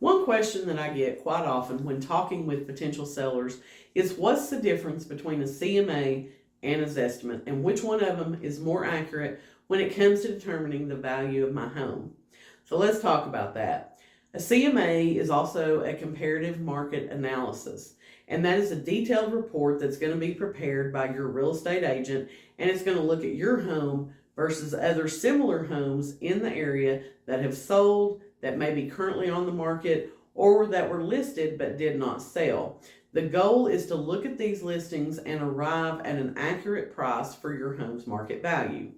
One question that I get quite often when talking with potential sellers is what's the difference between a CMA and a Zestimate, and which one of them is more accurate when it comes to determining the value of my home? So let's talk about that. A CMA is also a comparative market analysis, and that is a detailed report that's going to be prepared by your real estate agent, and it's going to look at your home versus other similar homes in the area that have sold, that may be currently on the market, or that were listed but did not sell. The goal is to look at these listings and arrive at an accurate price for your home's market value.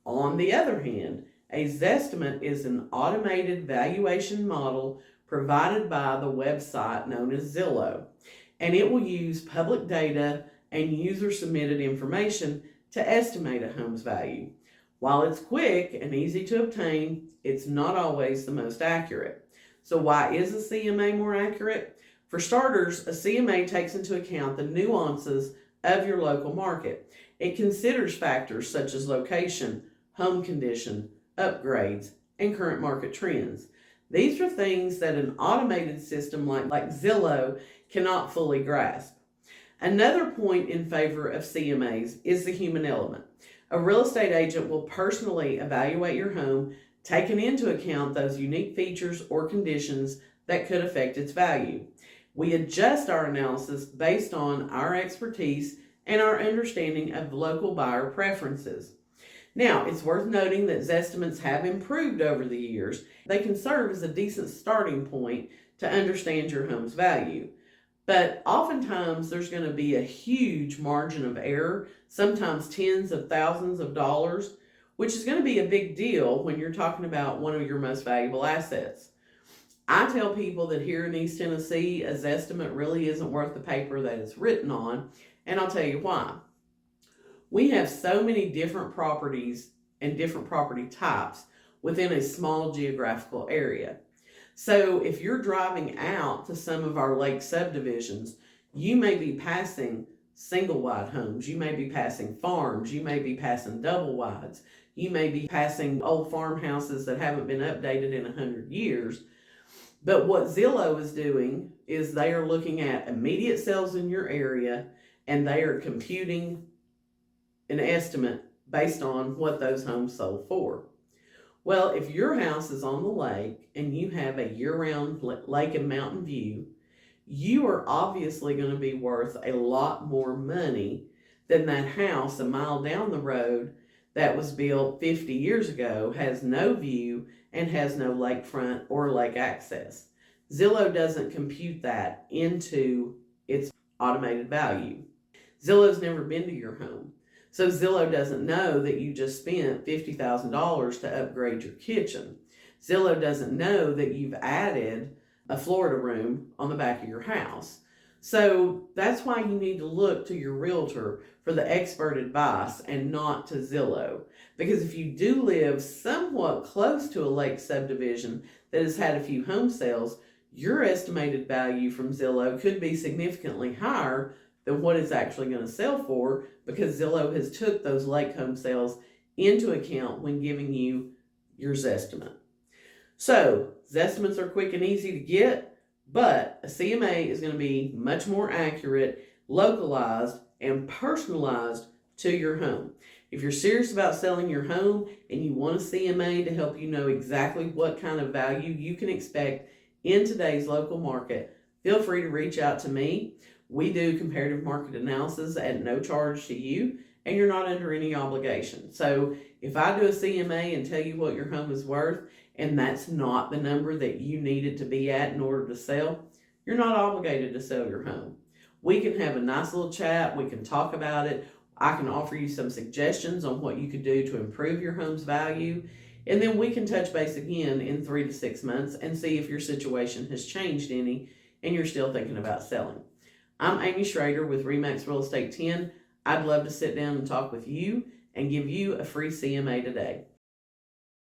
On the other hand, a Zestimate is an automated valuation model provided by the website known as Zillow, and it will use public data and user-submitted information to estimate a home's value. While it's quick and easy to obtain, it's not always the most accurate. So why is a CMA more accurate? For starters, a CMA takes into account the nuances of your local market. It considers factors such as location, home condition, upgrades, and current market trends. These are things that an automated system like Zillow cannot fully grasp. Another point in favor of CMAs is the human element. A real estate agent will personally evaluate your home, taking into account those unique features or conditions that could affect its value. We adjust our analysis based on our expertise and our understanding of local buyer preferences. Now, it's worth noting that Zestimates have improved over the years. They can serve as a decent starting point to understand your home's value. But oftentimes there's going to be a huge margin of error, sometimes tens of thousands of dollars, which is going to be a big deal when you're talking about one of your most valuable assets. I tell people that here in East Tennessee, a Zestimate really isn't worth the paper that it's written on, and I'll tell you why. We have so many different properties and different property types within a small geographical area. So if you're driving out to some of our lake subdivisions, you may be passing single wide homes, you may be passing farms, you may be passing double wides, you may be passing old farmhouses that haven't been updated in 100 years. But what Zillow is doing is they are looking at immediate sales in your area, and they are computing an estimate based on what those homes sold for. Well, if your house is on the lake and you have a year-round lake and mountain view, you are obviously going to be worth a lot more money than that house a mile down the road that was built 50 years ago, has no view, and has no lakefront or lake access. Zillow doesn't compute that into its automated value. Zillow's never been to your home. So Zillow doesn't know that you just spent $50,000 to upgrade your kitchen. Zillow doesn't know that you've added a Florida room on the back of your house. So that's why you need to look to your realtor for the expert advice and not to Zillow. Because if you do live somewhat close to a lake subdivision that has had a few home sales, your estimated value from Zillow could be significantly higher than what it's actually going to sell for, because Zillow has took those lake home sales into account when giving you your Zestimate. So Zestimates are quick and easy to get, but a CMA is going to be much more accurate, localized, and personalized to your home. If you're serious about selling your home and you want a CMA to help you know exactly what kind of value you can expect in today's local market, feel free to reach out to me. We do comparative market analysis at no charge to you, and you're not under any obligation. So if I do a CMA and tell you what your home is worth, and that's not the number that you need it to be at in order to sell, you're not obligated to sell your home. We can have a nice little chat. We can talk about it. I can offer you some suggestions on what you could do to improve your home's value. And then we can touch base again in 3 to 6 months and see if your situation has changed any and you're still thinking about selling. I'm Amy Shrader with RE/MAX Real Estate 10. I'd love to sit down and talk with you and give you a free CMA today.